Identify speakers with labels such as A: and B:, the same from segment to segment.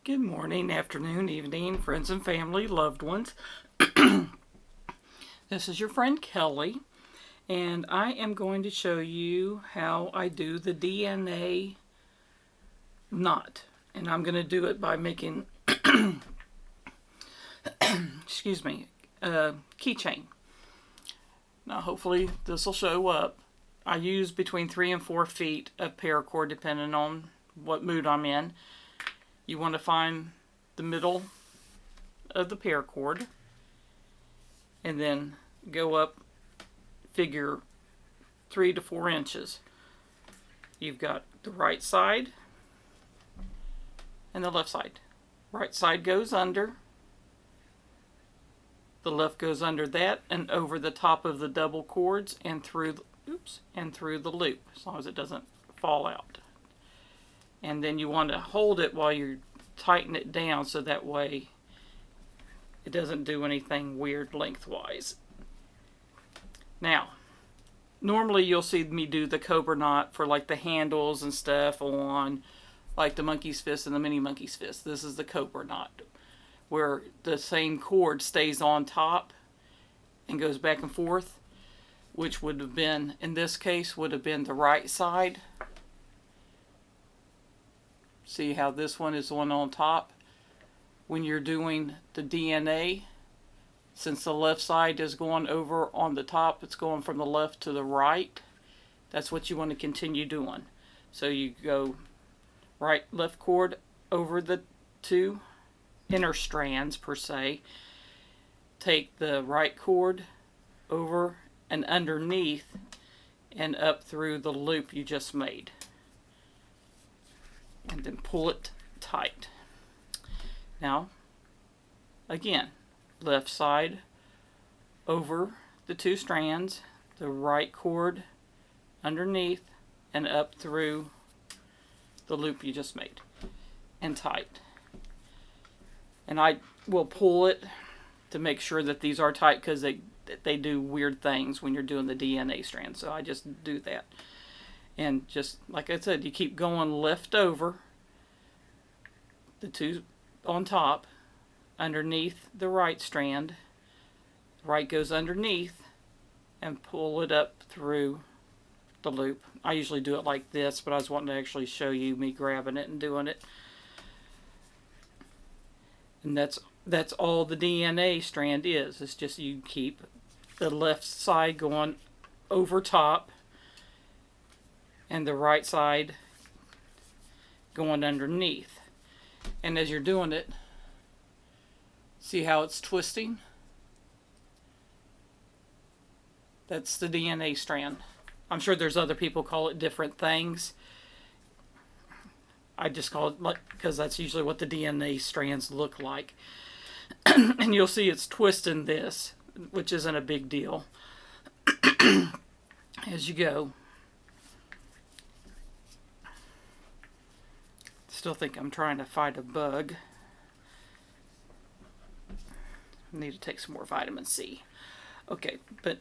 A: Good morning, afternoon, evening, friends and family, loved ones. This is your friend Kelly, and I am going to show you how I do the DNA knot. And I'm going to do it by making, excuse me, a keychain. Now, hopefully, this will show up. I use between 3 and 4 feet of paracord, depending on what mood I'm in. You want to find the middle of the paracord and then go up, figure 3 to 4 inches. You've got the right side and the left side. Right side goes under, the left goes under that and over the top of the double cords and through the loop, as long as it doesn't fall out. And then you want to hold it while you tighten it down so that way it doesn't do anything weird lengthwise. Now, normally you'll see me do the cobra knot for like the handles and stuff on like the monkey's fist and the mini monkey's fist. This is the cobra knot, where the same cord stays on top and goes back and forth, which would have been, in this case, would have been the right side. See how this one is the one on top? When you're doing the DNA, since the left side is going over on the top, it's going from the left to the right. That's what you want to continue doing. So you go right, left cord over the 2 inner strands per se. Take the right cord over and underneath and up through the loop you just made. And then pull it tight. Now, again, left side over the 2 strands, the right cord underneath and up through the loop you just made, and tight. And I will pull it to make sure that these are tight, because they do weird things when you're doing the DNA strand, so I just do that. And just like I said, you keep going left over the 2 on top, underneath the right strand. Right goes underneath and pull it up through the loop. I usually do it like this, but I was wanting to actually show you me grabbing it and doing it. And that's all the DNA strand is. It's just you keep the left side going over top and the right side going underneath. And as you're doing it, see how it's twisting? That's the DNA strand. I'm sure there's other people call it different things. I just call it, like, because that's usually what the DNA strands look like. And you'll see it's twisting this, which isn't a big deal. As you go. Still think I'm trying to fight a bug. I need to take some more vitamin C. Okay, but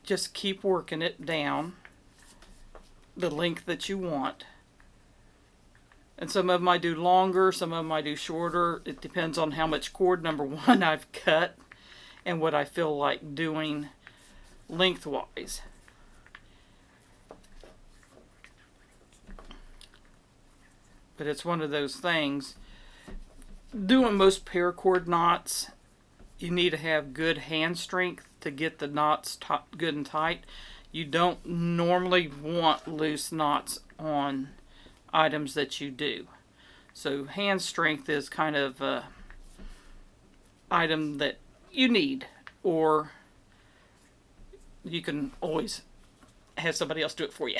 A: just keep working it down the length that you want. And some of them I do longer, some of them I do shorter. It depends on how much cord, number one, I've cut and what I feel like doing lengthwise. But it's one of those things. Doing most paracord knots, you need to have good hand strength to get the knots good and tight. You don't normally want loose knots on items that you do. So hand strength is kind of a item that you need, or you can always have somebody else do it for you.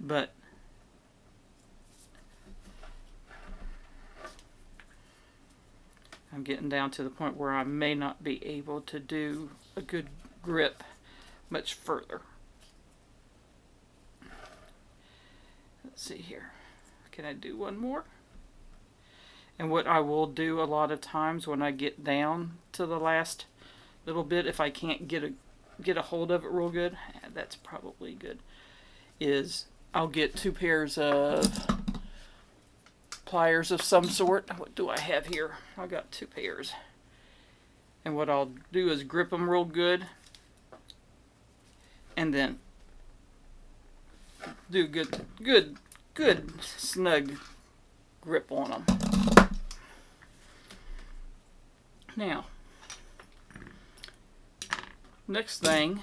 A: But I'm getting down to the point where I may not be able to do a good grip much further. Let's see here. Can I do one more? And what I will do a lot of times when I get down to the last little bit, if I can't get a hold of it real good, that's probably good, is I'll get 2 pairs of pliers of some sort. What do I have here? I got 2 pairs. And what I'll do is grip them real good, and then do good snug grip on them. Now, next thing,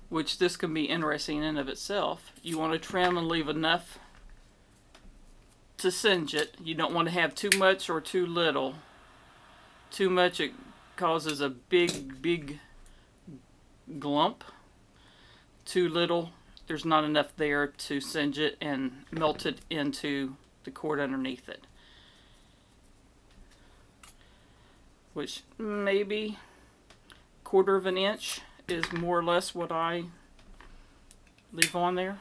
A: which this can be interesting in and of itself, you want to trim and leave enough to singe it. You don't want to have too much or too little. Too much, it causes a big glump. Too little, there's not enough there to singe it and melt it into the cord underneath it. Which maybe 1/4 of an inch is more or less what I leave on there.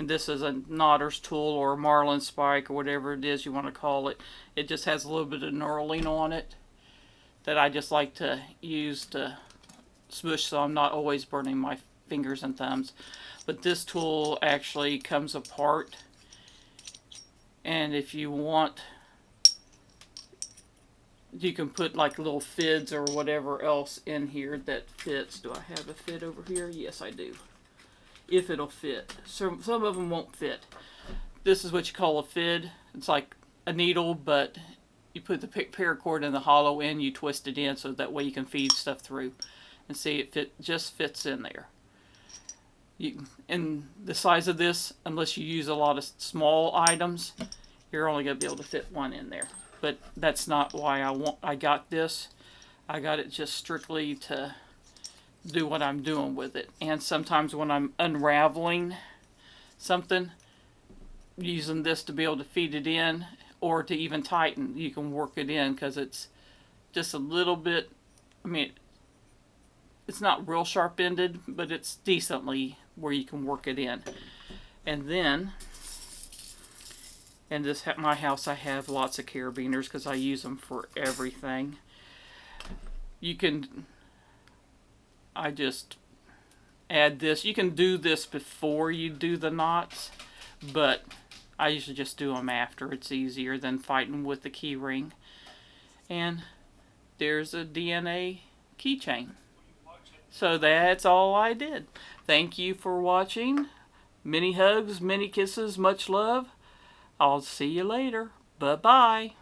A: And this is a knotter's tool or a marlin spike or whatever it is you want to call it. It just has a little bit of knurling on it that I just like to use to smush so I'm not always burning my fingers and thumbs. But this tool actually comes apart, and if you want, you can put like little fids or whatever else in here that fits. Do I have a fid over here? Yes, I do. If it'll fit. Some of them won't fit. This is what you call a fid. It's like a needle, but you put the paracord in the hollow end, you twist it in so that way you can feed stuff through. And see, it just fits in there. And the size of this, unless you use a lot of small items, you're only going to be able to fit one in there. But that's not why I got this. I got it just strictly to do what I'm doing with it. And sometimes when I'm unraveling something, using this to be able to feed it in or to even tighten, you can work it in because it's just a little bit, I mean, it's not real sharp ended, but it's decently where you can work it in. And then in my house I have lots of carabiners because I use them for everything. I just add this. You can do this before you do the knots, but I usually just do them after. It's easier than fighting with the key ring. And there's a DNA keychain. So that's all I did. Thank you for watching. Many hugs, many kisses, much love. I'll see you later. Bye-bye.